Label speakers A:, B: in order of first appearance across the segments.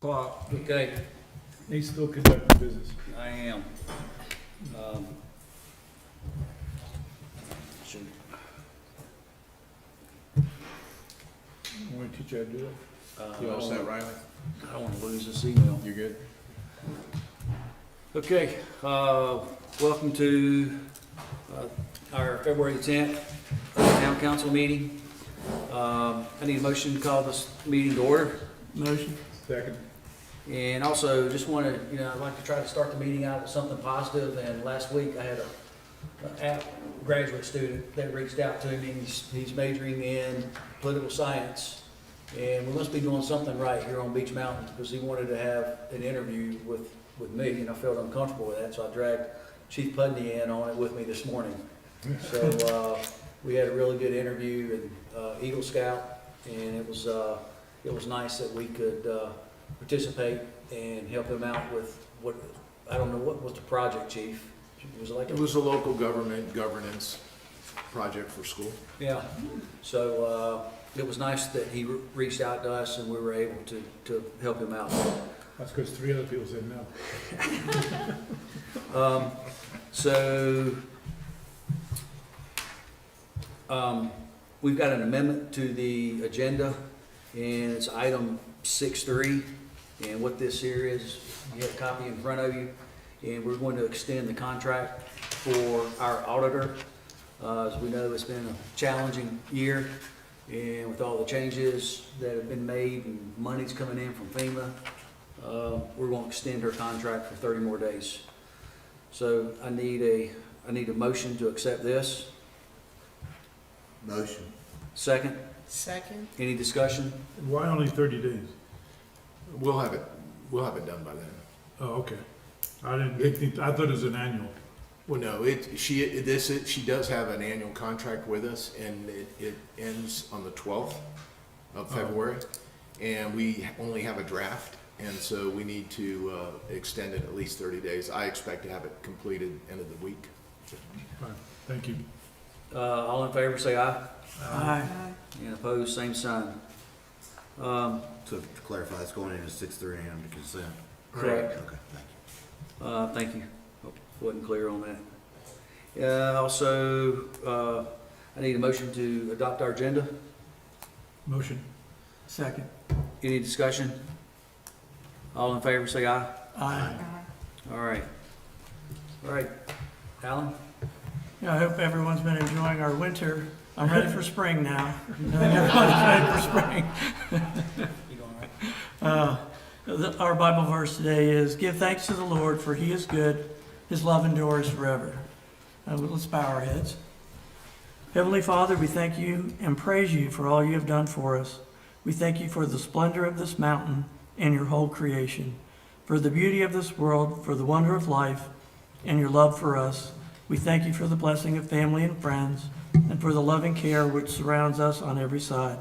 A: o'clock.
B: Okay,
A: He's still conducting business.
B: I am. Shoot.
A: I'm gonna teach you how to do that.
C: You all set, Riley?
B: I don't want to lose this email.
C: You good?
B: Okay, welcome to our February 10th Town Council meeting. I need a motion to call this meeting to order.
A: Motion. Second.
B: And also, just want to, I'd like to try to start the meeting out with something positive. And last week, I had a graduate student that reached out to me. He's majoring in political science. And we must be doing something right here on Beach Mountain, because he wanted to have an interview with me, and I felt uncomfortable with that, so I dragged Chief Pudney in on it with me this morning. So we had a really good interview in Eagle Scout, and it was nice that we could participate and help him out with what was the project, Chief? Was it like
C: It was a local government governance project for school.
B: Yeah, so it was nice that he reached out to us and we were able to help him out.
A: That's because 3 other people said no.
B: We've got an amendment to the agenda, and it's item 6.3. And what this here is, you have a copy in front of you, and we're going to extend the contract for our auditor. As we know, it's been a challenging year, and with all the changes that have been made and money's coming in from FEMA, we're going to extend her contract for 30 more days. So I need a motion to accept this.
D: Motion.
B: Second.
E: Second.
B: Any discussion?
A: Why only 30 days?
C: We'll have it done by then.
A: Oh, okay. I thought it was an annual.
C: Well, no, she does have an annual contract with us, and it ends on the 12th of February. And we only have a draft, and so we need to extend it at least 30 days. I expect to have it completed end of the week.
A: Fine. Thank you.
B: All in favor, say aye.
A: Aye.
B: And opposed, same sign.
D: So to clarify, it's going into 6:30 a.m. to consent.
B: Correct.
D: Okay, thank you.
B: Thank you. Wasn't clear on that. Also, I need a motion to adopt our agenda.
A: Motion. Second.
B: Any discussion? All in favor, say aye.
A: Aye.
B: All right. All right. Alan?
E: Yeah, I hope everyone's been enjoying our winter. I'm ready for spring now. Everyone's ready for spring.
B: You doing all right?
E: Our Bible verse today is, "Give thanks to the Lord, for he is good. His love endures forever." Let's bow our heads. Heavenly Father, we thank you and praise you for all you have done for us. We thank you for the splendor of this mountain and your whole creation, for the beauty of this world, for the wonder of life, and your love for us. We thank you for the blessing of family and friends, and for the loving care which surrounds us on every side.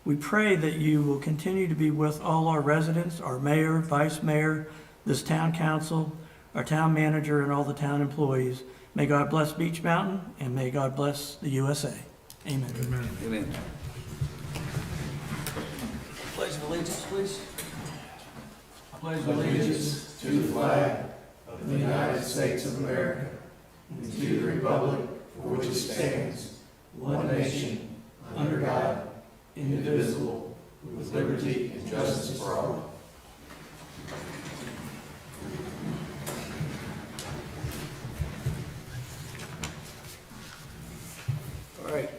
E: We pray that you will continue to be with all our residents, our mayor, vice mayor, this town council, our town manager, and all the town employees. May God bless Beach Mountain, and may God bless the USA. Amen.
A: Amen.
B: Amen. Pledge of allegiance, please. I pledge allegiance
F: to the flag of the United States of America and to the republic for which it stands, one nation, under God, indivisible, with liberty and justice for all.
B: All right,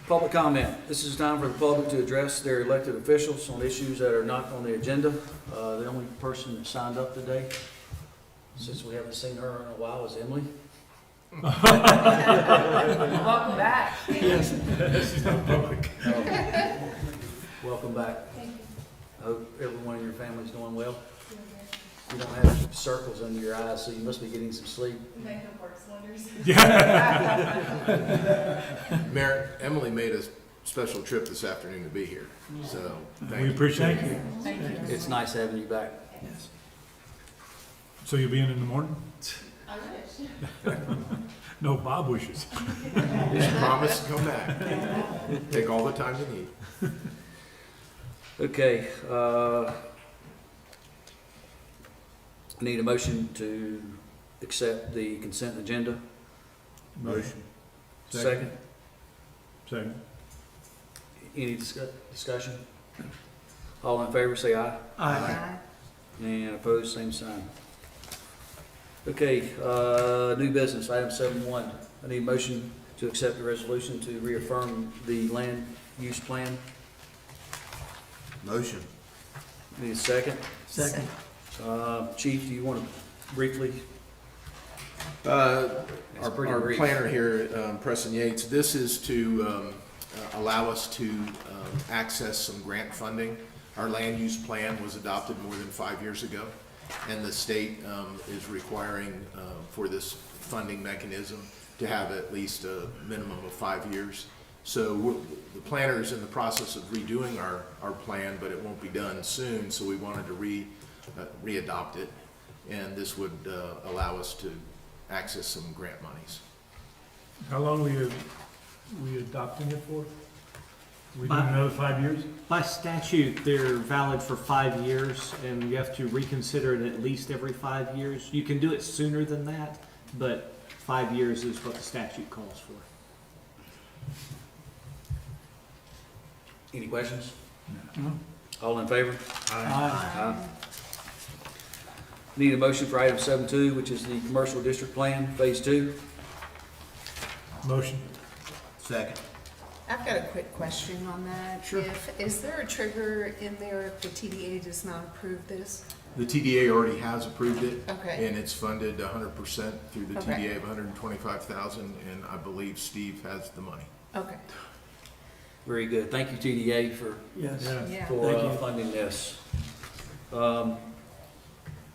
B: public comment. This is time for the public to address their elected officials on issues that are not on the agenda. The only person that signed up today, since we haven't seen her in a while, is Emily.
G: Welcome back.
E: Yes.
A: She's not public.
B: Welcome back.
G: Thank you.
B: I hope everyone in your family's doing well. You don't have circles under your eyes, so you must be getting some sleep.
G: Makeup works wonders.
C: Mayor, Emily made a special trip this afternoon to be here, so
A: We
C: thank you.
A: appreciate
E: Thank
A: it.
E: you.
G: Thank you.
B: It's nice having you back.
E: Yes.
A: So you'll be in the morning?
G: I wish.
A: No, Bob wishes.
C: Just promise to come back. Take all the time you need.
B: Okay, Need a motion to accept the consent agenda?
A: Motion.
B: Second.
A: Second.
B: Any discussion? All in favor, say aye.
E: Aye.
B: And opposed, same sign. Okay, new business, item 7.1. I need a motion to accept the resolution to reaffirm the land use plan.
D: Motion.
B: Need a second?
E: Second.
B: Chief, do you want to briefly?
C: Our
B: pretty
C: our
B: brief.
C: planner here, Preston Yates, this is to allow us to access some grant funding. Our land use plan was adopted more than 5 years ago, and the state is requiring for this funding mechanism to have at least a minimum of 5 years. So the planner is in the process of redoing our plan, but it won't be done soon, so we wanted to re-adopt it, and this would allow us to access some grant monies.
A: How long were we adopting it for? We doing another 5 years?
H: By statute, they're valid for 5 years, and you have to reconsider it at least every 5 years. You can do it sooner than that, but 5 years is what the statute calls for.
B: Any questions?
E: No.
B: All in favor?
E: Aye.
B: Need a motion for item 7.2, which is the commercial district plan, phase 2.
A: Motion.
D: Second.
I: I've got a quick question on that.
B: Sure.
I: Is there a trigger in there if the TDA does not approve this?
C: The TDA already has approved it.
I: Okay.
C: And it's funded 100% through the
I: Okay.
C: TDA of 125,000, and I believe Steve has the money.
I: Okay.
B: Very good. Thank you, TDA, for
E: Yes.
I: Yeah.
E: Thank you.
B: funding this.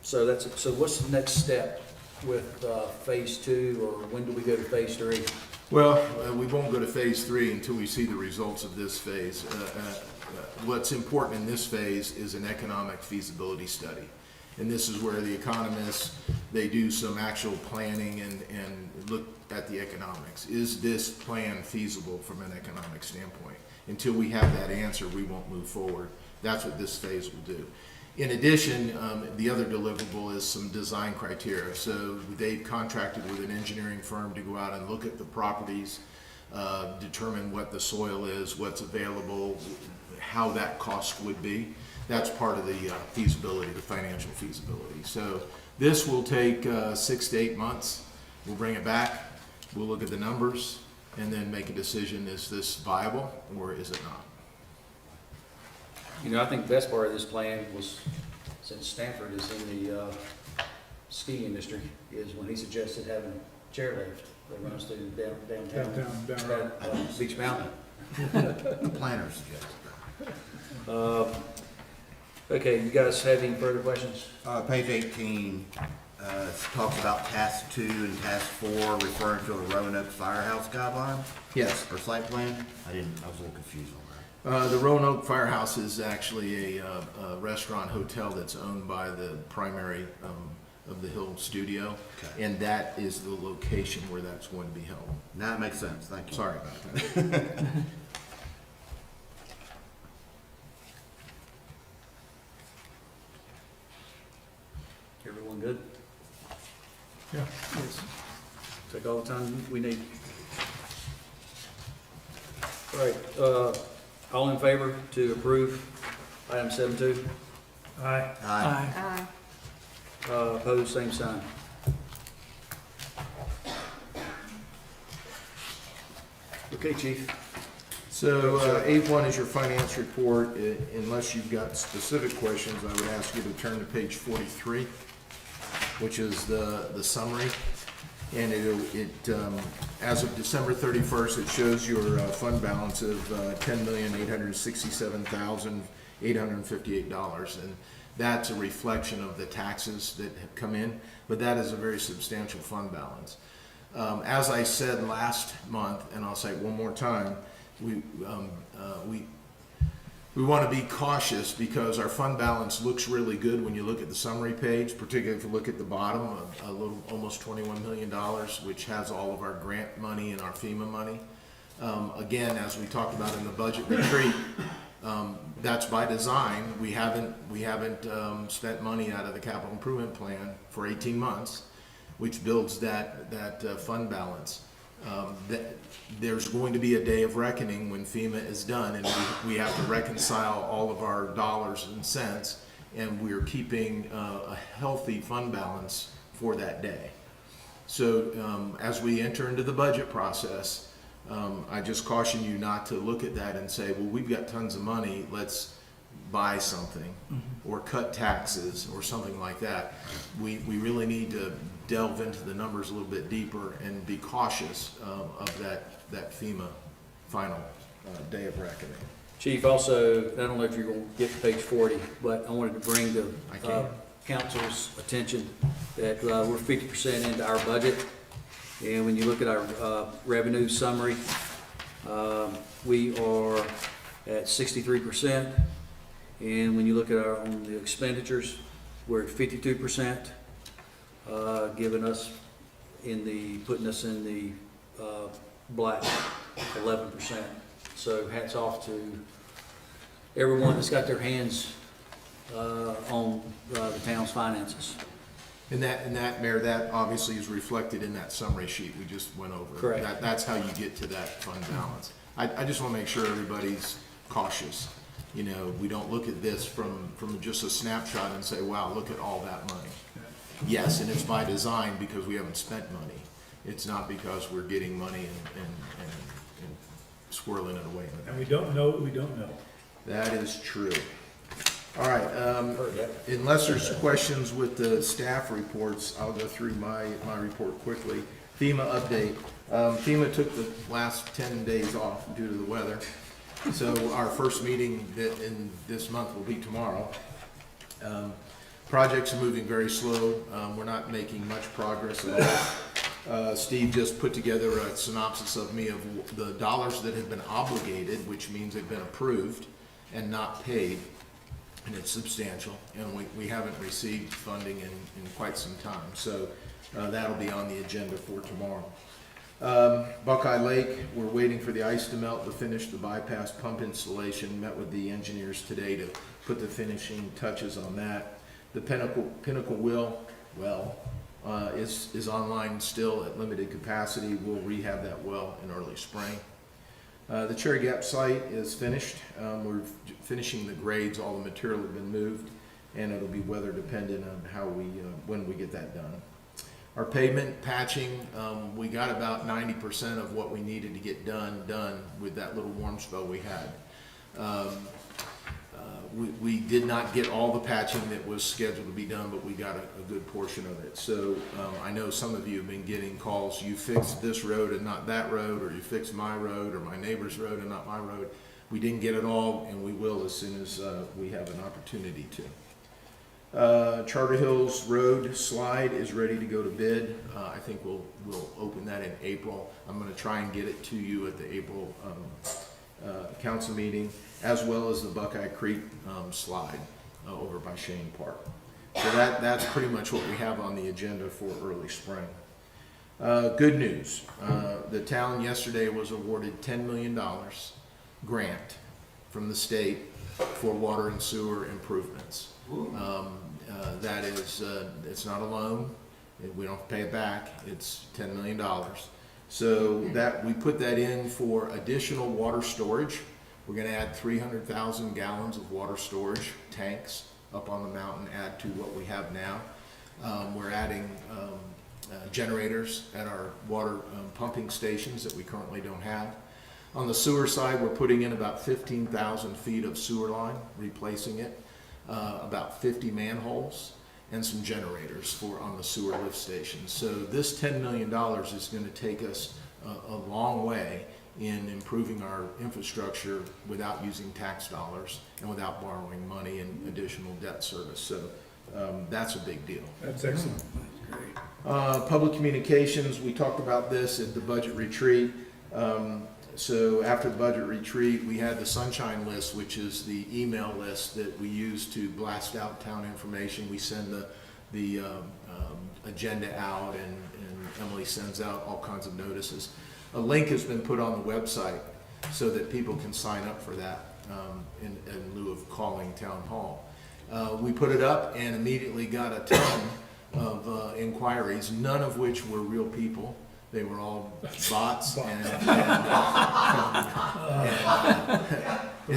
B: So what's the next step with phase 2, or when do we go to phase 3?
C: Well, we won't go to phase 3 until we see the results of this phase. What's important in this phase is an economic feasibility study. And this is where the economists, they do some actual planning and look at the economics. Is this plan feasible from an economic standpoint? Until we have that answer, we won't move forward. That's what this phase will do. In addition, the other deliverable is some design criteria. So they've contracted with an engineering firm to go out and look at the properties, determine what the soil is, what's available, how that cost would be. That's part of the feasibility, the financial feasibility. So this will take 6 to 8 months. We'll bring it back, we'll look at the numbers, and then make a decision, is this viable or is it not?
B: You know, I think the best part of this plan was, since Stanford is in the ski industry, is when he suggested having a chairlift that runs through downtown.
A: Down.
B: Beach Mountain.
D: The planner suggested that.
B: Okay, you guys have any further questions?
D: Page 18, talks about task 2 and task 4, referring to the Roanoke Firehouse guideline
C: Yes.
D: or site plan. I was a little confused on that.
C: The Roanoke Firehouse is actually a restaurant hotel that's owned by the primary of the Hill Studio,
D: Okay.
C: and that is the location where that's going to be held.
D: Now it makes sense, thank you.
C: Sorry about that.
B: Everyone good?
A: Yeah.
E: Yes.
B: Take all the time we need. All right, all in favor to approve item 7.2?
A: Aye.
E: Aye.
B: Opposed, same sign. Okay, chief.
C: So 8.1 is your finance report. Unless you've got specific questions, I would ask you to turn to page 43, which is the summary. And as of December 31st, it shows your fund balance of $10,867,858. And that's a reflection of the taxes that have come in, but that is a very substantial fund balance. As I said last month, and I'll say it one more time, we want to be cautious because our fund balance looks really good when you look at the summary page, particularly if you look at the bottom, almost $21 million, which has all of our grant money and our FEMA money. Again, as we talked about in the budget retreat, That's by design. We haven't spent money out of the capital improvement plan for 18 months, which builds that fund balance. There's going to be a day of reckoning when FEMA is done, and we have to reconcile all of our dollars and cents, and we're keeping a healthy fund balance for that day. So as we enter into the budget process, I just caution you not to look at that and say, well, we've got tons of money, let's buy something, or cut taxes, or something like that. We really need to delve into the numbers a little bit deeper and be cautious of that FEMA final day of reckoning.
B: Chief, also, I don't know if you're going to get to page 40, but I wanted to bring to
C: I can.
B: council's attention that we're 50% into our budget. And when you look at our revenue summary, we are at 63%. And when you look at on the expenditures, we're at 52%, putting us in the black, 11%. So hats off to everyone that's got their hands on the town's finances.
C: And that, Mayor, that obviously is reflected in that summary sheet we just went over.
B: Correct.
C: That's how you get to that fund balance. I just want to make sure everybody's cautious. You know, we don't look at this from just a snapshot and say, wow, look at all that money. Yes, and it's by design because we haven't spent money. It's not because we're getting money and squirreling it away.
A: And we don't know what we don't know.
C: That is true. All right, unless there's questions with the staff reports, I'll go through my report quickly. FEMA update. FEMA took the last 10 days off due to the weather. So our first meeting in this month will be tomorrow. Projects are moving very slow. We're not making much progress at all. Steve just put together a synopsis of the dollars that have been obligated, which means they've been approved and not paid, and it's substantial. And we haven't received funding in quite some time, so that'll be on the agenda for tomorrow. Buckeye Lake, we're waiting for the ice to melt to finish the bypass pump installation. Met with the engineers today to put the finishing touches on that. The Pinnacle well is online still at limited capacity. We'll rehab that well in early spring. The Cherry Gap site is finished. We're finishing the grades. All the material has been moved, and it'll be weather dependent on how when we get that done. Our pavement patching, we got about 90% of what we needed to get done with that little warm spell we had. We did not get all the patching that was scheduled to be done, but we got a good portion of it. So I know some of you have been getting calls, you fixed this road and not that road, or you fixed my road or my neighbor's road and not my road. We didn't get it all, and we will as soon as we have an opportunity to. Charter Hills Road slide is ready to go to bid. I think we'll open that in April. I'm going to try and get it to you at the April council meeting, as well as the Buckeye Creek slide over by Shane Park. So that's pretty much what we have on the agenda for early spring. Good news. The town yesterday was awarded $10 million grant from the state for water and sewer improvements. That is, it's not a loan. We don't have to pay it back. It's $10 million. So that we put that in for additional water storage. We're going to add 300,000 gallons of water storage tanks up on the mountain, add to what we have now. We're adding generators at our water pumping stations that we currently don't have. On the sewer side, we're putting in about 15,000 feet of sewer line, replacing it, about 50 manholes, and some generators on the sewer lift stations. So this $10 million is going to take us a long way in improving our infrastructure without using tax dollars and without borrowing money and additional debt service. So that's a big deal.
A: That's excellent.
C: Public communications, we talked about this at the budget retreat. So after the budget retreat, we had the Sunshine List, which is the email list that we use to blast out town information. We send the agenda out, and Emily sends out all kinds of notices. A link has been put on the website so that people can sign up for that. in lieu of calling town hall. We put it up and immediately got a ton of inquiries, none of which were real people. They were all bots and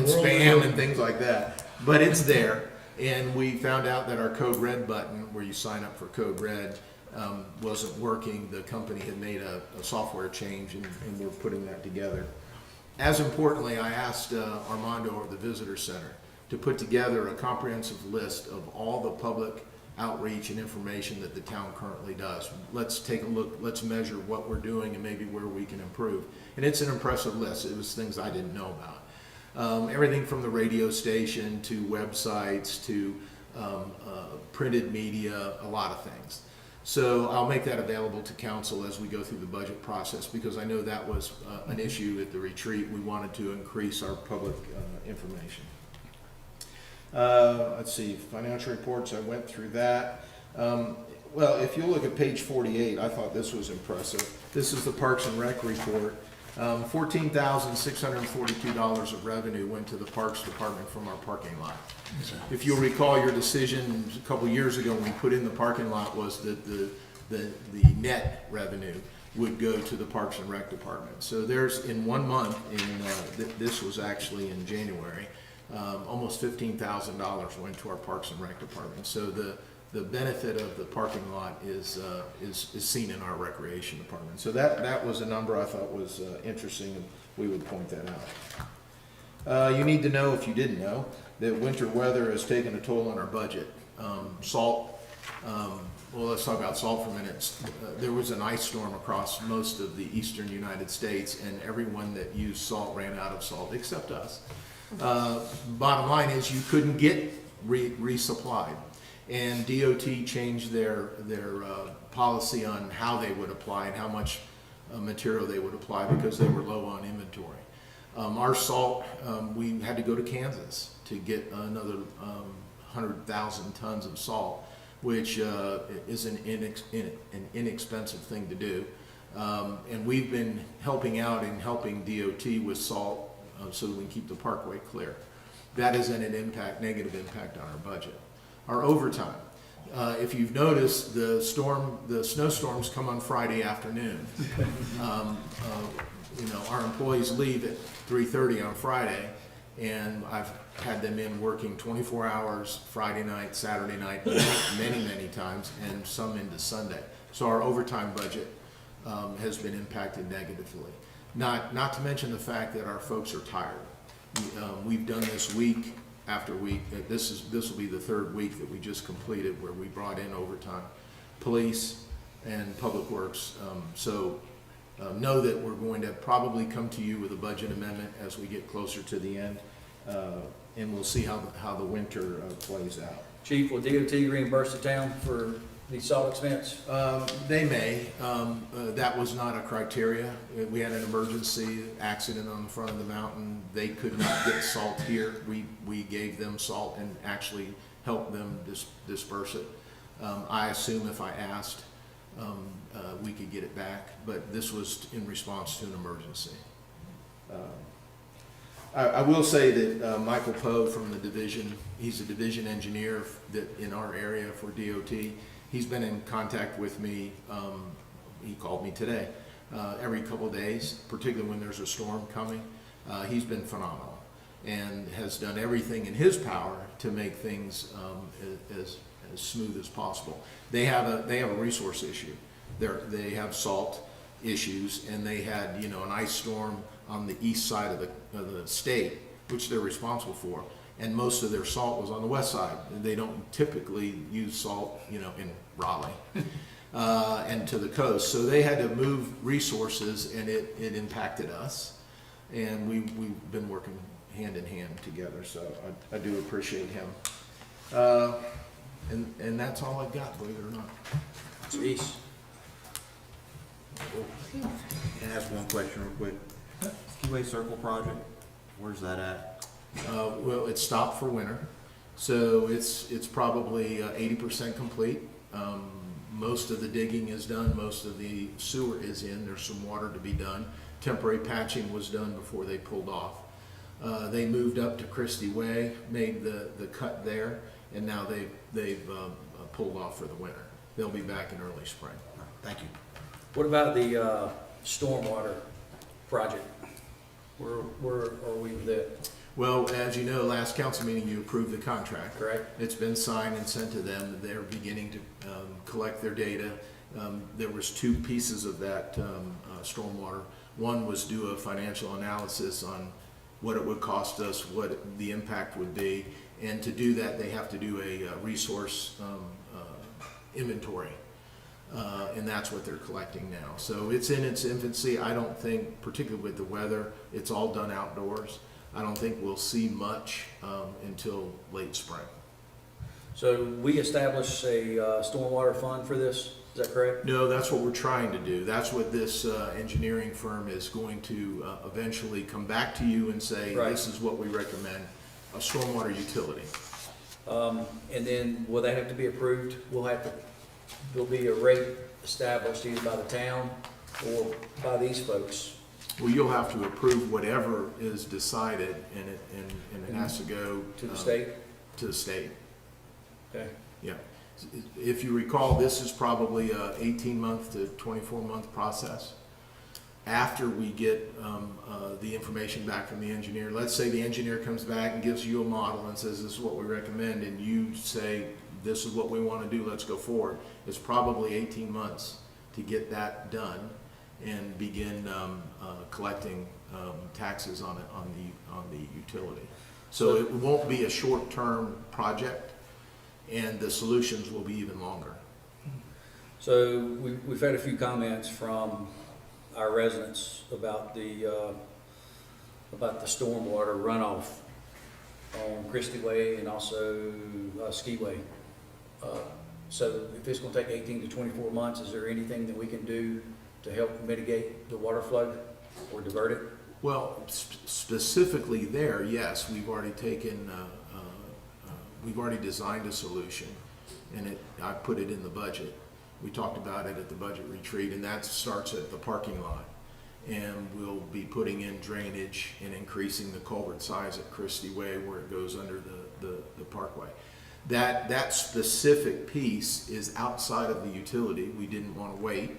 C: spam and things like that. But it's there, and we found out that our Code Red button, where you sign up for Code Red, wasn't working. The company had made a software change, and we're putting that together. As importantly, I asked Armando of the Visitor Center to put together a comprehensive list of all the public outreach and information that the town currently does. Let's take a look, let's measure what we're doing and maybe where we can improve. And it's an impressive list. It was things I didn't know about. Everything from the radio station to websites to printed media, a lot of things. So I'll make that available to council as we go through the budget process, because I know that was an issue at the retreat. We wanted to increase our public information. Let's see, financial reports, I went through that. Well, if you look at page 48, I thought this was impressive. This is the Parks and Rec report. $14,642 of revenue went to the Parks Department from our parking lot. If you'll recall, your decision a couple years ago when we put in the parking lot was that the net revenue would go to the Parks and Rec Department. So there's, in 1 month, this was actually in January, almost $15,000 went to our Parks and Rec Department. So the benefit of the parking lot is seen in our Recreation Department. So that was a number I thought was interesting, and we would point that out. You need to know, if you didn't know, that winter weather has taken a toll on our budget. Salt, well, let's talk about salt for a minute. There was an ice storm across most of the eastern United States, and everyone that used salt ran out of salt, except us. Bottom line is you couldn't get resupplied, and DOT changed their policy on how they would apply and how much material they would apply because they were low on inventory. Our salt, we had to go to Kansas to get another 100,000 tons of salt, which is an inexpensive thing to do. And we've been helping out and helping DOT with salt so that we can keep the parkway clear. That is an negative impact on our budget. Our overtime. If you've noticed, the snowstorms come on Friday afternoon. Our employees leave at 3:30 on Friday, and I've had them in working 24 hours Friday night, Saturday night, many times, and some into Sunday. So our overtime budget has been impacted negatively. Not to mention the fact that our folks are tired. We've done this week after week. This will be the third week that we just completed where we brought in overtime. Police and Public Works. So know that we're going to probably come to you with a budget amendment as we get closer to the end, and we'll see how the winter plays out.
B: Chief, will DOT reimburse the town for the salt expense?
C: They may. That was not a criteria. We had an emergency accident on the front of the mountain. They could not get salt here. We gave them salt and actually helped them disperse it. I assume if I asked, we could get it back, but this was in response to an emergency. I will say that Michael Poe from the division, he's a division engineer in our area for DOT. He's been in contact with me, he called me today, every couple of days, particularly when there's a storm coming. He's been phenomenal and has done everything in his power to make things as smooth as possible. They have a resource issue. They have salt issues, and they had an ice storm on the east side of the state, which they're responsible for, and most of their salt was on the west side. They don't typically use salt, in Raleigh and to the coast. So they had to move resources, and it impacted us. And we've been working hand in hand together. So I do appreciate him. And that's all I've got, believe it or not.
B: Jeez.
D: Can I ask one question real quick? Skiway Circle project, where's that at?
C: Well, it's stopped for winter, so it's probably 80% complete. Most of the digging is done, most of the sewer is in. There's some water to be done. Temporary patching was done before they pulled off. They moved up to Christie Way, made the cut there, and now they've pulled off for the winter. They'll be back in early spring.
D: Thank you.
B: What about the stormwater project? Where are we with that,
C: Well, as you know, last council meeting, you approved the contract.
B: correct?
C: It's been signed and sent to them. They're beginning to collect their data. There was two pieces of that stormwater. One was do a financial analysis on what it would cost us, what the impact would be. And to do that, they have to do a resource inventory. And that's what they're collecting now. So it's in its infancy. I don't think, particularly with the weather, it's all done outdoors. I don't think we'll see much until late spring.
B: So we established a stormwater fund for this, is that correct?
C: No, that's what we're trying to do. That's what this engineering firm is going to eventually come back to you and say,
B: Right.
C: this is what we recommend, a stormwater utility.
B: And then will that have to be approved? There'll be a rate established either by the town or by these folks.
C: Well, you'll have to approve whatever is decided, and it has to go
B: To the state?
C: To the state,
B: Okay.
C: yeah. If you recall, this is probably a 18-month to 24-month process. After we get the information back from the engineer, let's say the engineer comes back and gives you a model and says, this is what we recommend, and you say, this is what we want to do, let's go forward. It's probably 18 months to get that done and begin collecting taxes on the utility. So it won't be a short-term project, and the solutions will be even longer.
B: So we've had a few comments from our residents about the stormwater runoff on Christie Way and also Skiway. So if it's gonna take 18 to 24 months, is there anything that we can do to help mitigate the water flow or divert it?
C: Well, specifically there, yes, we've already taken, we've already designed a solution, and I put it in the budget. We talked about it at the budget retreat, and that starts at the parking lot. And we'll be putting in drainage and increasing the culvert size at Christie Way where it goes under the parkway. That specific piece is outside of the utility. We didn't want to wait.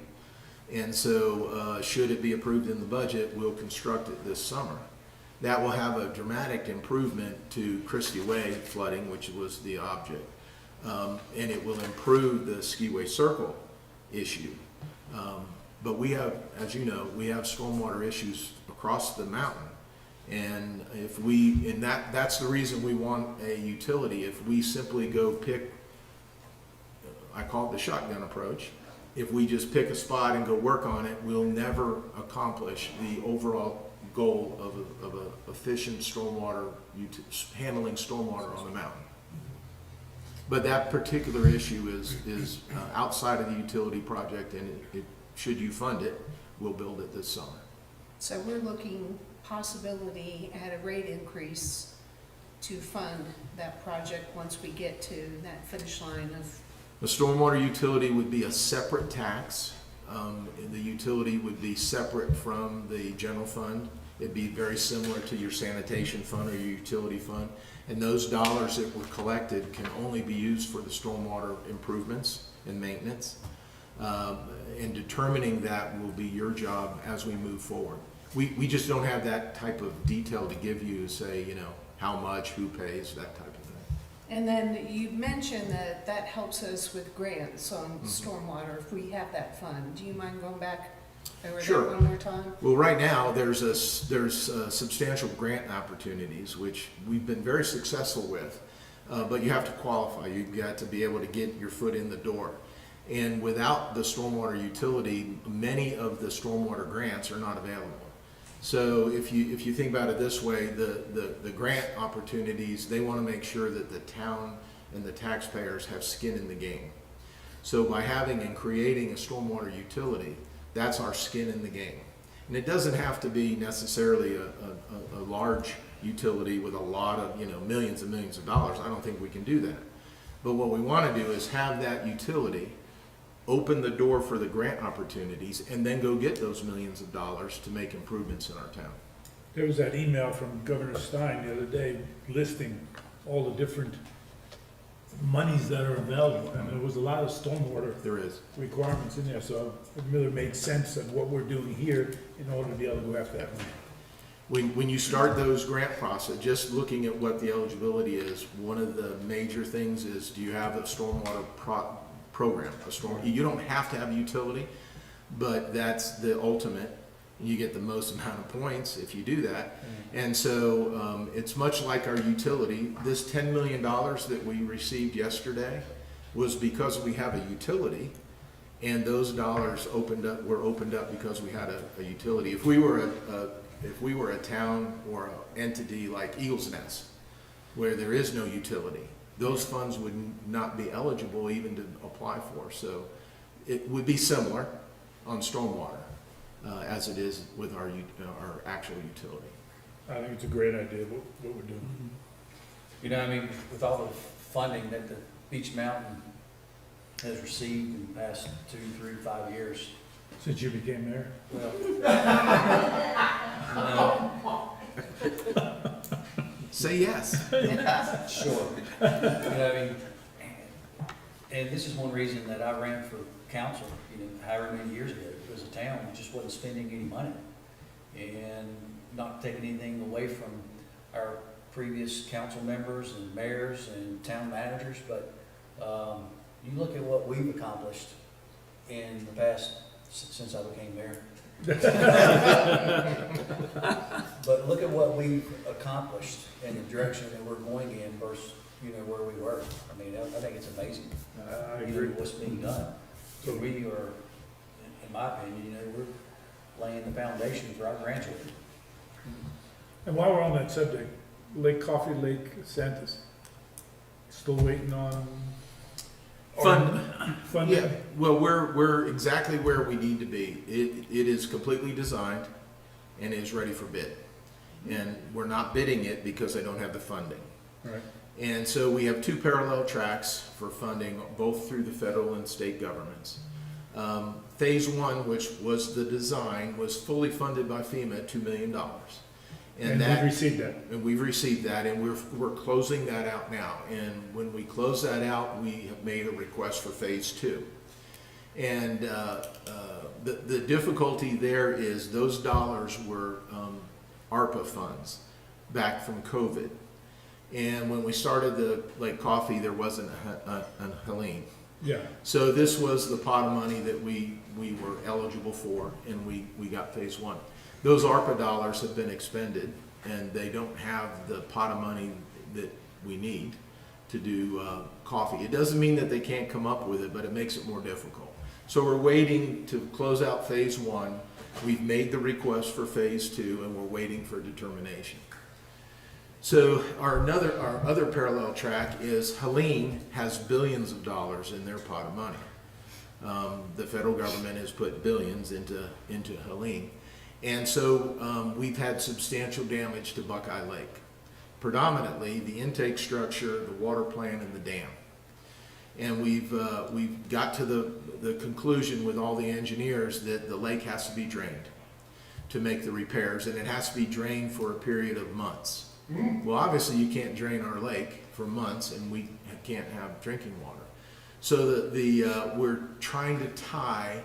C: And so should it be approved in the budget, we'll construct it this summer. That will have a dramatic improvement to Christie Way flooding, which was the object. And it will improve the Skiway Circle issue. But we have, as you know, we have stormwater issues across the mountain. And that's the reason we want a utility. If we simply go pick, I call it the shotgun approach, if we just pick a spot and go work on it, we'll never accomplish the overall goal of a efficient stormwater, handling stormwater on the mountain. But that particular issue is outside of the utility project, and should you fund it, we'll build it this summer.
I: So we're looking possibility at a rate increase to fund that project once we get to that finish line of,
C: The stormwater utility would be a separate tax. The utility would be separate from the general fund. It'd be very similar to your sanitation fund or your utility fund. And those dollars that were collected can only be used for the stormwater improvements and maintenance. And determining that will be your job as we move forward. We just don't have that type of detail to give you, say, how much, who pays, that type of thing.
I: and then you mentioned that helps us with grants on stormwater if we have that fund. Do you mind going back over
C: Sure.
I: that one more time?
C: Well, right now, there's substantial grant opportunities, which we've been very successful with, but you have to qualify. You've got to be able to get your foot in the door. And without the stormwater utility, many of the stormwater grants are not available. So if you think about it this way, the grant opportunities, they want to make sure that the town and the taxpayers have skin in the game. So by having and creating a stormwater utility, that's our skin in the game. And it doesn't have to be necessarily a large utility with a lot of, millions and millions of dollars. I don't think we can do that. But what we want to do is have that utility open the door for the grant opportunities and then go get those millions of dollars to make improvements in our town.
A: There was that email from Governor Stein the other day listing all the different monies that are available, and there was a lot of stormwater
C: There is.
A: requirements in there, so it really made sense of what we're doing here in order to be able to go after that money.
C: When you start those grant process, just looking at what the eligibility is, one of the major things is, do you have a stormwater program? You don't have to have a utility, but that's the ultimate. You get the most amount of points if you do that. And so it's much like our utility. This $10 million that we received yesterday was because we have a utility, and those dollars were opened up because we had a utility. If we were a town or an entity like Eagles Nest, where there is no utility, those funds would not be eligible even to apply for. So it would be similar on stormwater as it is with our actual utility.
A: I think it's a great idea, what we're doing.
B: You know, I mean, with all the funding that the Beach Mountain has received in the past 2, 3, 5 years,
A: Since you became mayor?
B: well,
C: Say yes.
B: sure. You know, I mean, and this is one reason that I ran for council, you know, however many years ago. As a town, we just wasn't spending any money and not taking anything away from our previous council members and mayors and town managers, but you look at what we've accomplished in the past, since I became mayor. But look at what we've accomplished and the direction that we're going in versus, you know, where we were. I mean, I think it's amazing,
A: I
B: you know,
A: agree.
B: what's being done. So we are, in my opinion, you know, we're laying the foundation for our grandchildren.
A: And while we're on that subject, Coffee Lake Santas, still waiting on funding?
C: Yeah, well, we're exactly where we need to be. It is completely designed and is ready for bid. And we're not bidding it because they don't have the funding.
A: Right.
C: And so we have 2 parallel tracks for funding, both through the federal and state governments. Phase 1, which was the design, was fully funded by FEMA at $2 million.
A: And we've received that.
C: And we've received that, and we're closing that out now. And when we close that out, we have made a request for phase 2. And the difficulty there is those dollars were ARPA funds back from COVID. And when we started the Lake Coffee, there wasn't a Helene.
A: Yeah.
C: So this was the pot of money that we were eligible for, and we got phase 1. Those ARPA dollars have been expended, and they don't have the pot of money that we need to do coffee. It doesn't mean that they can't come up with it, but it makes it more difficult. So we're waiting to close out phase 1. We've made the request for phase 2, and we're waiting for determination. So our other parallel track is Helene has billions of dollars in their pot of money. The federal government has put billions into Helene. And so we've had substantial damage to Buckeye Lake. Predominantly the intake structure, the water plant, and the dam. And we've got to the conclusion with all the engineers that the lake has to be drained to make the repairs, and it has to be drained for a period of months. Well, obviously you can't drain our lake for months, and we can't have drinking water. So we're trying to tie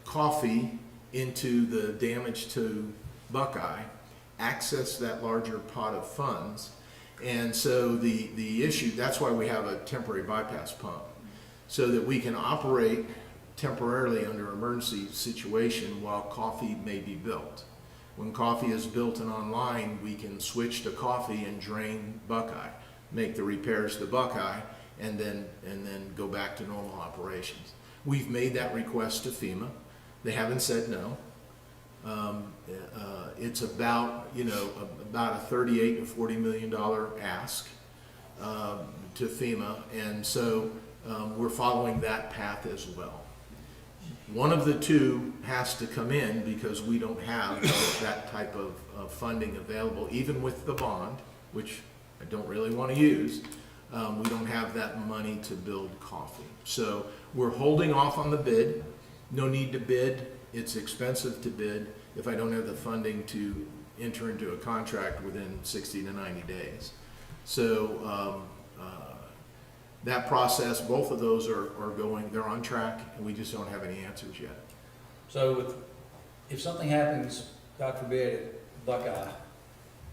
C: coffee into the damage to Buckeye, access that larger pot of funds. And so the issue, that's why we have a temporary bypass pump, so that we can operate temporarily under emergency situation while coffee may be built. When coffee is built and online, we can switch to coffee and drain Buckeye, make the repairs to Buckeye, and then go back to normal operations. We've made that request to FEMA. They haven't said no. It's about a $38 to $40 million ask to FEMA, and so we're following that path as well. One of the two has to come in because we don't have that type of funding available, even with the bond, which I don't really want to use. We don't have that money to build coffee. So we're holding off on the bid. No need to bid. It's expensive to bid if I don't have the funding to enter into a contract within 60 to 90 days. So that process, both of those are going, they're on track, and we just don't have any answers yet.
B: So if something happens, God forbid, at Buckeye,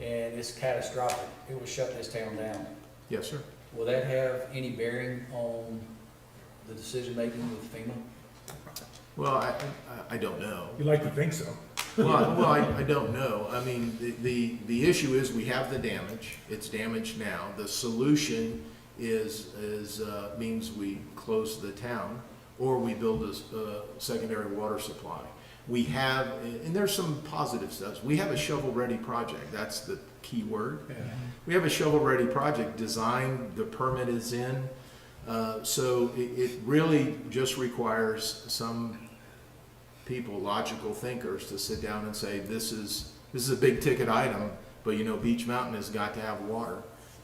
B: and it's catastrophic, it will shut this town down.
C: Yes, sir.
B: Will that have any bearing on the decision-making with FEMA?
C: Well, I don't know.
A: You like to think so.
C: Well, I don't know. I mean, the issue is we have the damage. It's damaged now. The solution means we close the town or we build a secondary water supply. We have, and there's some positive stuff. We have a shovel-ready project. That's the key word.
A: Yeah.
C: We have a shovel-ready project designed, the permit is in. So it really just requires some people, logical thinkers, to sit down and say, this is a big ticket item, but you know, Beech Mountain has got to have water,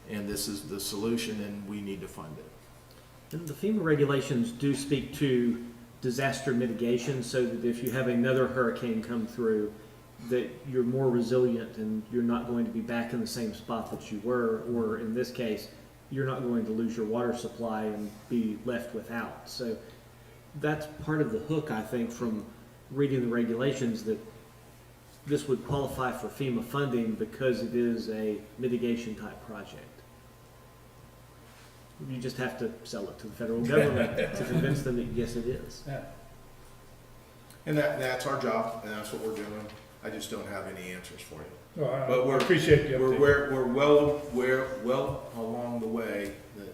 C: and this is the solution, and we need to fund it.
H: And the FEMA regulations do speak to disaster mitigation, so that if you have another hurricane come through, that you're more resilient and you're not going to be back in the same spot that you were, or in this case, you're not going to lose your water supply and be left without. So that's part of the hook, I think, from reading the regulations, that this would qualify for FEMA funding because it is a mitigation type project. You just have to sell it to the federal government to convince them that yes, it is.
B: Yeah.
C: And that's our job, and that's what we're doing. I just don't have any answers for you.
A: Well,
C: But
A: I appreciate the update.
C: We're well along the way.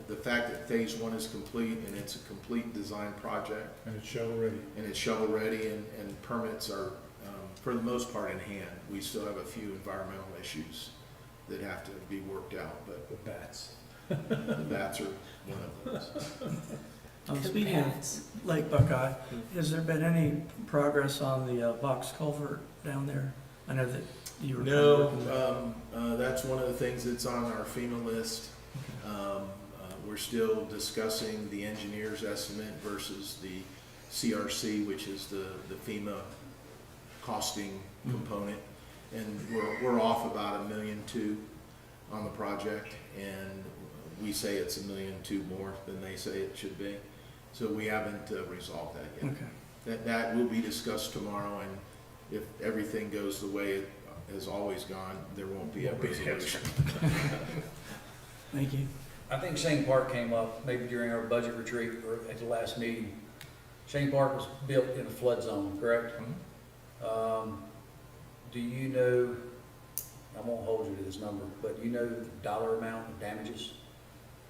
C: The fact that phase one is complete, and it's a complete design project,
A: And it's shovel ready.
C: and it's shovel ready, and permits are, for the most part, in hand. We still have a few environmental issues that have to be worked out, but
A: The bats.
C: the bats are one of those.
E: Speaking of Lake Buckeye, has there been any progress on the box culvert down there? I know that you were.
C: No, that's one of the things that's on our FEMA list. We're still discussing the engineer's estimate versus the CRC, which is the FEMA costing component. And we're off about $1.2 million on the project, and we say it's $1.2 million more than they say it should be. So we haven't resolved that yet.
E: Okay.
C: That will be discussed tomorrow, and if everything goes the way it has always gone, there won't be a
A: Won't be an
C: resolution.
E: Thank you.
B: I think Shane Park came up maybe during our budget retreat or at the last meeting. Shane Park was built in a flood zone, correct? Do you know, I won't hold you to this number, but do you know the dollar amount of damages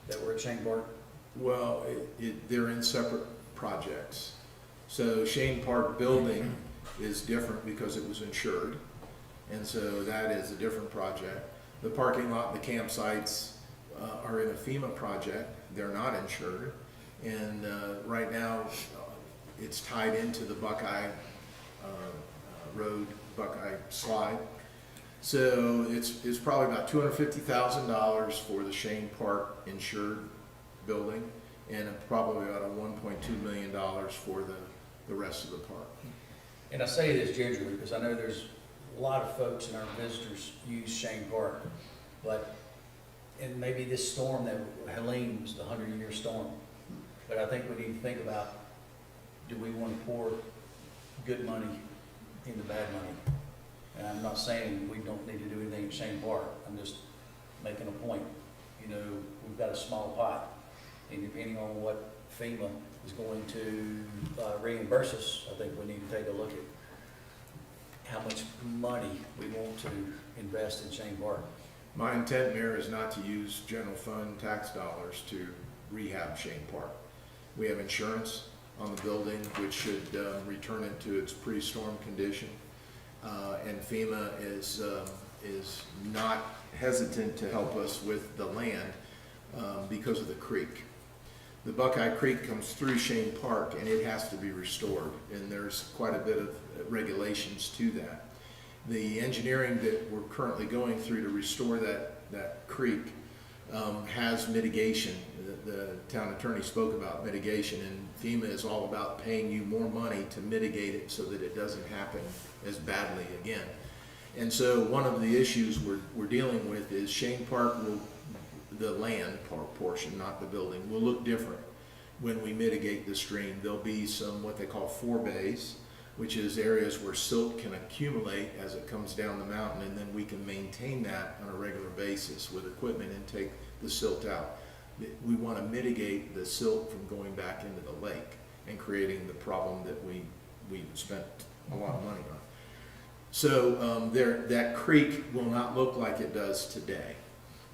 B: that were at Shane Park?
C: Well, they're in separate projects. So Shane Park building is different because it was insured, and so that is a different project. The parking lot and the campsites are in a FEMA project. They're not insured, and right now it's tied into the Buckeye Road, Buckeye Slide. So it's probably about $250,000 for the Shane Park insured building, and probably about $1.2 million for the rest of the park.
B: And I say this gingerly because I know there's a lot of folks and our visitors use Shane Park, but, and maybe this storm that Helene was the 100-year storm, but I think we need to think about, do we want to pour good money into bad money? And I'm not saying we don't need to do anything at Shane Park, I'm just making a point. You know, we've got a small pot, and depending on what FEMA is going to reimburse us, I think we need to take a look at how much money we want to invest in Shane Park.
C: My intent, Mayor, is not to use general fund tax dollars to rehab Shane Park. We have insurance on the building, which should return it to its pre-storm condition. And FEMA is not hesitant to help us with the land because of the creek. The Buckeye Creek comes through Shane Park, and it has to be restored, and there's quite a bit of regulations to that. The engineering that we're currently going through to restore that creek has mitigation. The town attorney spoke about mitigation, and FEMA is all about paying you more money to mitigate it so that it doesn't happen as badly again. And so one of the issues we're dealing with is Shane Park will, the land portion, not the building, will look different when we mitigate the stream. There'll be some, what they call forebays, which is areas where silt can accumulate as it comes down the mountain, and then we can maintain that on a regular basis with equipment and take the silt out. We want to mitigate the silt from going back into the lake and creating the problem that we spent a lot of money on. So that creek will not look like it does today.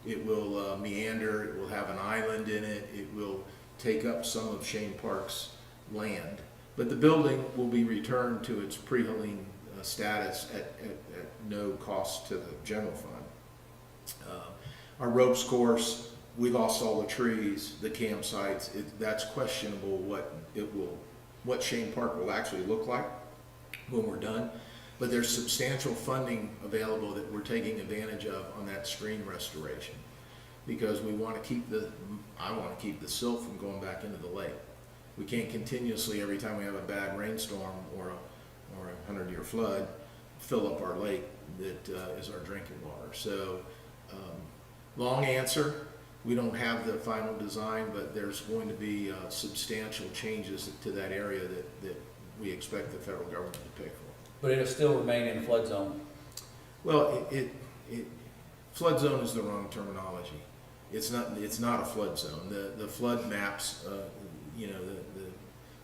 C: It will meander, it will have an island in it, it will take up some of Shane Park's land. But the building will be returned to its pre-Helene status at no cost to the general fund. Our ropes course, we lost all the trees, the campsites. That's questionable what Shane Park will actually look like when we're done. But there's substantial funding available that we're taking advantage of on that stream restoration, because I want to keep the silt from going back into the lake. We can't continuously, every time we have a bad rainstorm or a 100-year flood, fill up our lake that is our drinking water. So, long answer, we don't have the final design, but there's going to be substantial changes to that area that we expect the federal government to pay for.
B: But it'll still remain in a flood zone.
C: Well, flood zone is the wrong terminology. It's not a flood zone. The flood maps,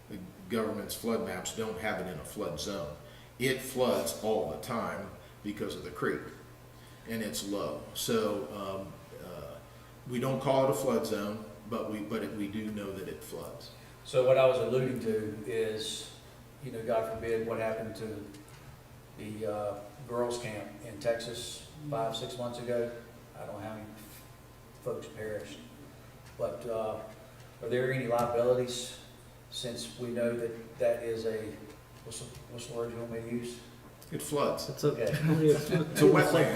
C: the government's flood maps don't have it in a flood zone. It floods all the time because of the creek, and it's low. So we don't call it a flood zone, but we do know that it floods.
B: So what I was alluding to is, God forbid, what happened to the girls' camp in Texas 5-6 months ago. I don't know how many folks perished. But are there any liabilities, since we know that is what's the word you want me to use?
C: It floods.
H: It's a
C: wetland.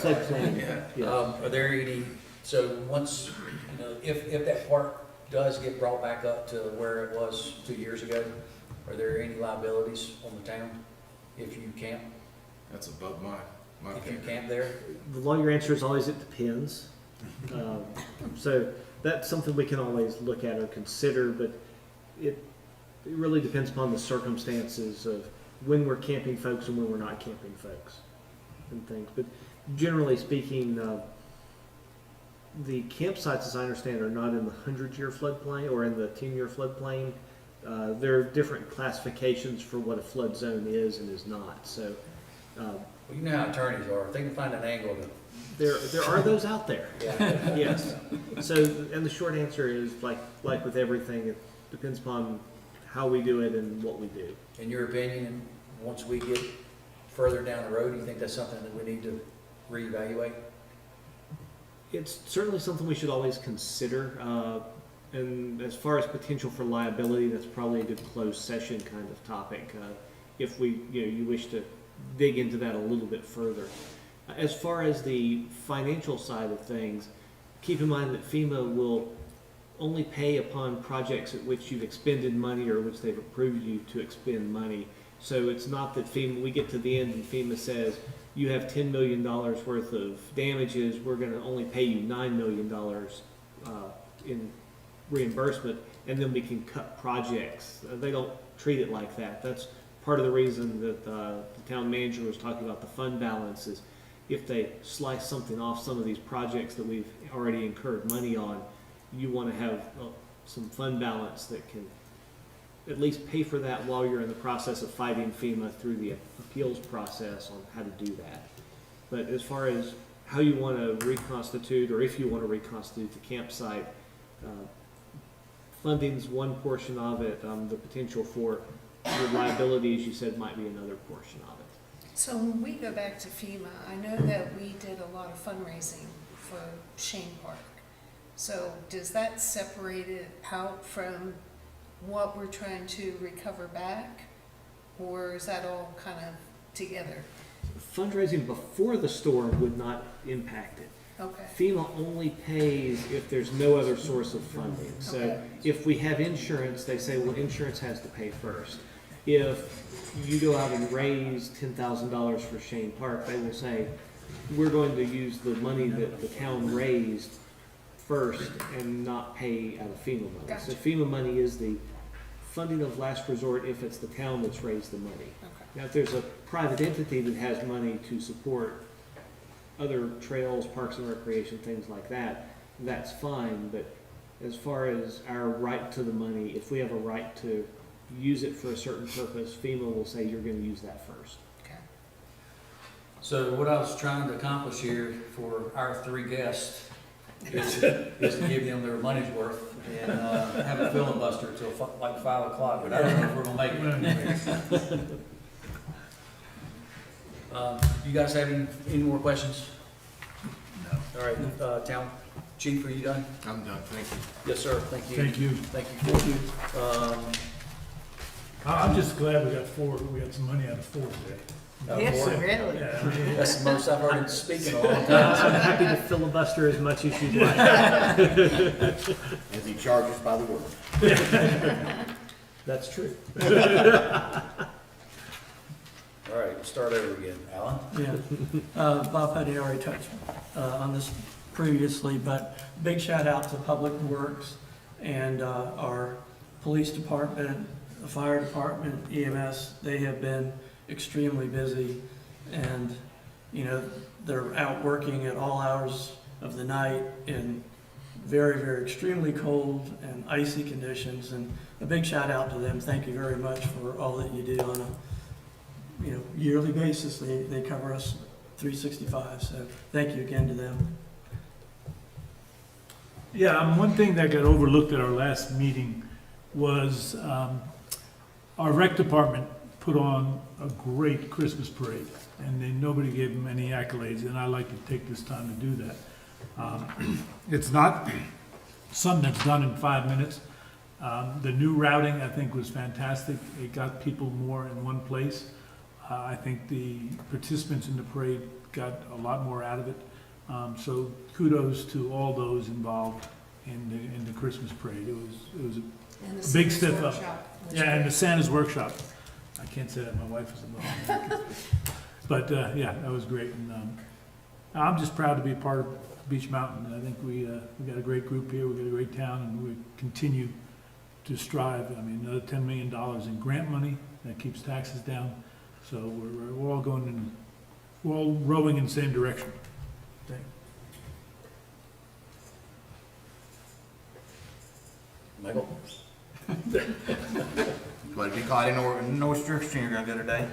H: Floodplain.
C: Yeah.
B: Are there any, so once, if that park does get brought back up to where it was 2 years ago, are there any liabilities on the town if you camp?
C: That's above my
B: If you
C: pay.
B: camp there?
H: The lawyer answer is always it depends. So that's something we can always look at or consider, but it really depends upon the circumstances of when we're camping folks and when we're not camping folks and things. But generally speaking, the campsites, as I understand, are not in the 100-year floodplain or in the 10-year floodplain. There are different classifications for what a flood zone is and is not. So
B: Well, you know how attorneys are. If they can find an angle to,
H: there are those out there.
B: yeah.
H: Yes. So, and the short answer is, like with everything, it depends upon how we do it and what we do.
B: In your opinion, once we get further down the road, do you think that's something that we need to reevaluate?
H: It's certainly something we should always consider. And as far as potential for liability, that's probably a good closed session kind of topic. If you wish to dig into that a little bit further. As far as the financial side of things, keep in mind that FEMA will only pay upon projects at which you've expended money or which they've approved you to expend money. So it's not that we get to the end and FEMA says, you have $10 million worth of damages, we're going to only pay you $9 million in reimbursement, and then we can cut projects. They don't treat it like that. That's part of the reason that the town manager was talking about the fund balance is if they slice something off some of these projects that we've already incurred money on, you want to have some fund balance that can at least pay for that while you're in the process of fighting FEMA through the appeals process on how to do that. But as far as how you want to reconstitute, or if you want to reconstitute the campsite, funding's one portion of it. The potential for your liability, as you said, might be another portion of it.
I: So when we go back to FEMA, I know that we did a lot of fundraising for Shane Park. So does that separate it out from what we're trying to recover back? Or is that all kind of together?
H: Fundraising before the storm would not impact it.
I: Okay.
H: FEMA only pays if there's no other source of funding. So
I: Okay.
H: if we have insurance, they say, well, insurance has to pay first. if you go out and raise $10,000 for Shane Park, they will say, we're going to use the money that the town raised first and not pay out of FEMA money. So
I: Gotcha.
H: FEMA money is the funding of last resort if it's the town that's raised the money.
I: Okay.
H: Now, if there's a private entity that has money to support other trails, parks and recreation, things like that, that's fine, but as far as our right to the money, if we have a right to use it for a certain purpose, FEMA will say you're gonna use that first.
I: Okay.
B: So what I was trying to accomplish here for our three guests is to give them their money's worth and have a filibuster till like 5 o'clock, but I don't know if we're gonna make it. You guys have any more questions? No. All right, Town Chief, are you done?
C: I'm done, thank you.
B: Yes, sir, thank you.
A: Thank you.
B: Thank you.
A: I'm just glad we got some money out of Ford today.
I: Yes,
B: Board,
I: really.
A: Yeah, I mean,
B: That's the most I've heard him speak in a long
H: I'm
B: time.
H: happy to filibuster as much as you'd like.
D: As he charges by the word.
H: That's true.
B: All right, we'll start over again. Alan?
E: Yeah. Bob Putty already touched on this previously, but big shout out to Public Works and our police department, the fire department, EMS. They have been extremely busy, and you know, they're out working at all hours of the night in very, very extremely cold and icy conditions, and a big shout out to them. Thank you very much for all that you do on a yearly basis. They cover us 365, so thank you again to them.
A: Yeah, one thing that got overlooked at our last meeting was our rec department put on a great Christmas parade, and nobody gave them any accolades, and I like to take this time to do that. It's not something that's done in 5 minutes. The new routing, I think, was fantastic. It got people more in one place. I think the participants in the parade got a lot more out of it. So kudos to all those involved in the Christmas parade. It was
I: And the
A: a big
I: Santa's
A: step up.
I: workshop was
A: Yeah, and the
I: great.
A: Santa's workshop. I can't say that, my wife is involved. But, yeah, that was great. And I'm just proud to be a part of Beach Mountain. I think we got a great group here, we got a great town, and we continue to strive. I mean, another $10 million in grant money that keeps taxes down. So we're all we're all rowing in the same direction.
B: Michael?
D: Glad to be caught in no restriction you're gonna go today.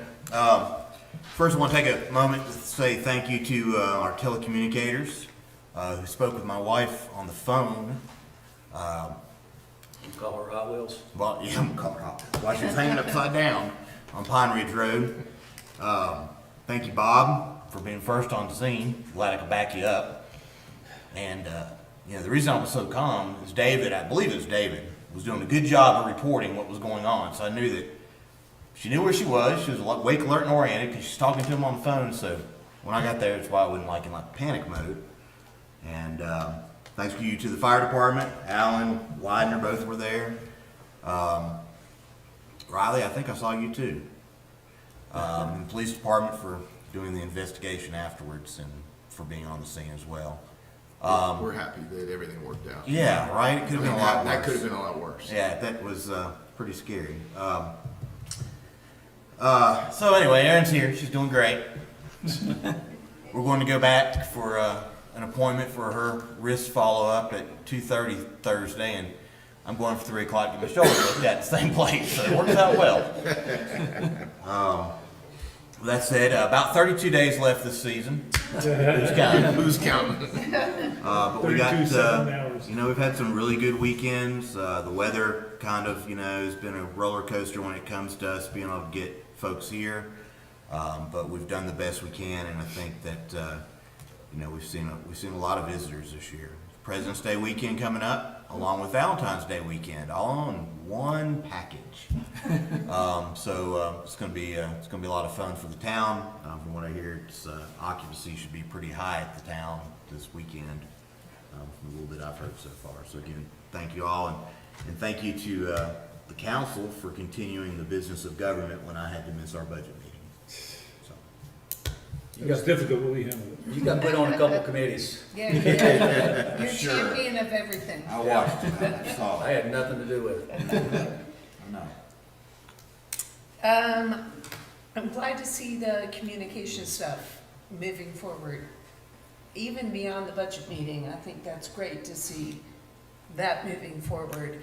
D: First, I want to take a moment to say thank you to our telecommunicators who spoke with my wife on the phone.
B: You call her Hot Wheels?
D: Well, yeah, I'm gonna call her out. While she was hanging upside down on Pine Ridge Road. Thank you, Bob, for being first on the scene. Glad I could back you up. And the reason I was so calm is David, I believe it was David, was doing a good job of reporting what was going on. So I knew that she knew where she was. She was awake, alert, and oriented because she's talking to him on the phone. So when I got there, that's why I wasn't in panic mode. And thanks to you to the fire department. Alan, Widener, both were there. Riley, I think I saw you too. And the police department for doing the investigation afterwards and for being on the scene as well.
C: We're happy that everything worked out.
D: Yeah, right? It could have been a lot worse.
C: That could have been a lot worse.
D: Yeah, that was pretty scary. So anyway, Erin's here. She's doing great. We're going to go back for an appointment for her wrist follow-up at 2:30 Thursday, and I'm going for 3 o'clock to get my shoulder looked at the same place, so it works out well. That said, about 32 days left this season. Who's counting?
C: Who's counting?
D: But we
A: 32 7
D: got,
A: hours.
D: we've had some really good weekends. The weather kind of, has been a roller coaster when it comes to us being able to get folks here. But we've done the best we can, and I think that, we've seen a lot of visitors this year. President's Day weekend coming up, along with Valentine's Day weekend, all in one package. So it's going to be a lot of fun for the town. From what I hear, occupancy should be pretty high at the town this weekend. From a little bit I've heard so far. So again, thank you all, and thank you to the council for continuing the business of government when I had to miss our budget meeting. So,
A: It was difficult, but we handled it.
B: You got put on a couple committees.
I: Yeah, yeah. You're
D: Sure.
I: champion of everything.
D: I watched it, I saw
B: I
D: it.
B: had nothing to do with it.
D: I know.
I: I'm glad to see the communication stuff moving forward. Even beyond the budget meeting, I think that's great to see that moving forward.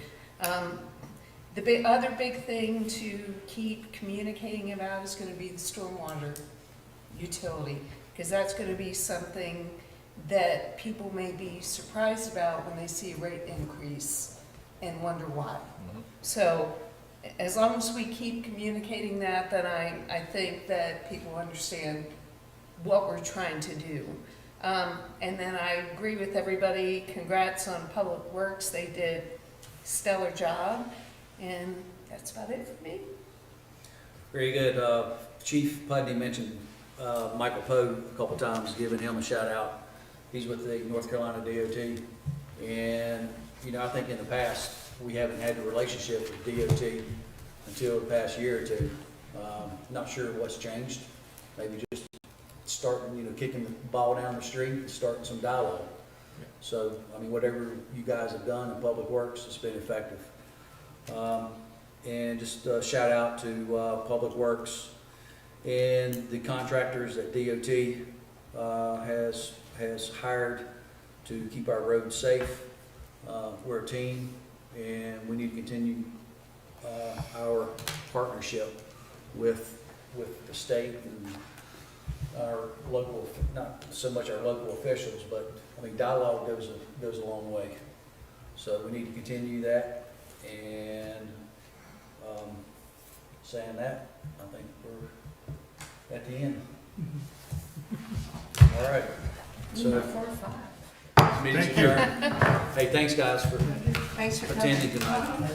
I: The other big thing to keep communicating about is gonna be the stormwater utility, because that's gonna be something that people may be surprised about when they see a rate increase and wonder why. So, as long as we keep communicating that, then I think that people understand what we're trying to do. And then I agree with everybody, congrats on Public Works, they did stellar job, and that's about it for me.
B: Very good. Chief Pudney mentioned Michael Poe a couple times, giving him a shout out. He's with the North Carolina DOT. And, you know, I think in the past, we haven't had the relationship with DOT until the past year or two. Not sure what's changed. Maybe just starting, you know, kicking the ball down the street and starting some dialogue. So, I mean, whatever you guys have done in Public Works, it's been effective. And just shout out to Public Works and the contractors that DOT has hired to keep our roads safe. We're a team, and we need to continue our partnership with the state and our local, not so much our local officials, but I mean, dialogue goes a long way. So we need to continue that, and saying that, I think we're at the end. All right, so
I: 4 or 5.
B: meeting's
A: Thank you.
B: adjourned. Hey, thanks guys for
I: Thanks for coming.
B: attending tonight.